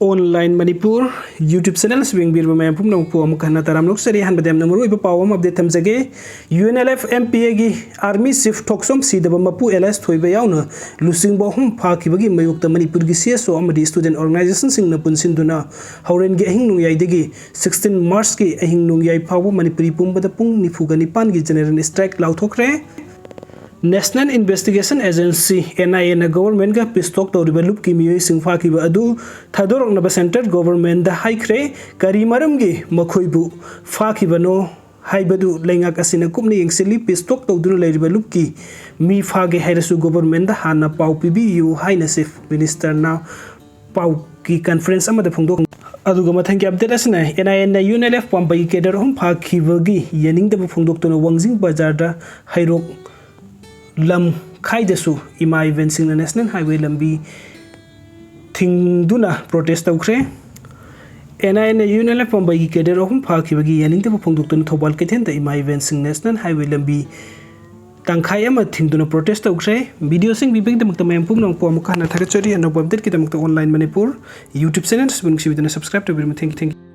Online Manipur YouTube channel swing bir ma pum nong pu am kana taram lok sari han badam namru iba pawam update tham jage UNLF MPA gi army chief thoksom si daba mapu LS thoiba yauna lusing ba hum fakhibagi mayokta Manipur gi CSO amadi student organization sing na punsin duna hauren gi ahing nongyai degi 16 March gi ahing nongyai phawu Manipuri pumba da pung nifuga nipan gi general strike laothokhre National Investigation Agency NIA na government ga pistok to develop ki miyoi singfa ki ba adu thadorok na ba central government da haikre kari maram gi makhoi bu fa ki bano haibadu lenga kasina kumni yengsili pistok to dun le develop ki mi fa ge hairasu government da hana pau pbu haina chief minister na pau ki conference amada phongdok aduga mathang ki update asna NIA na UNLF pumba gi keder hom fa ki bagi yening da phongdok to na wangjing bazar da hairok lam khaidasu ima event sing national highway lambi thingduna protest tawkhre NIA na UNLF pumba gi keder hom phakibagi yaning te phongduk tun thobal kethen ta ima event sing national highway lambi tangkhai ama thingduna protest tawkhre video sing bibek damak ta mayam pum nong po amka na thare chori and update ki damak ta online Manipur YouTube channel subscribe to thank you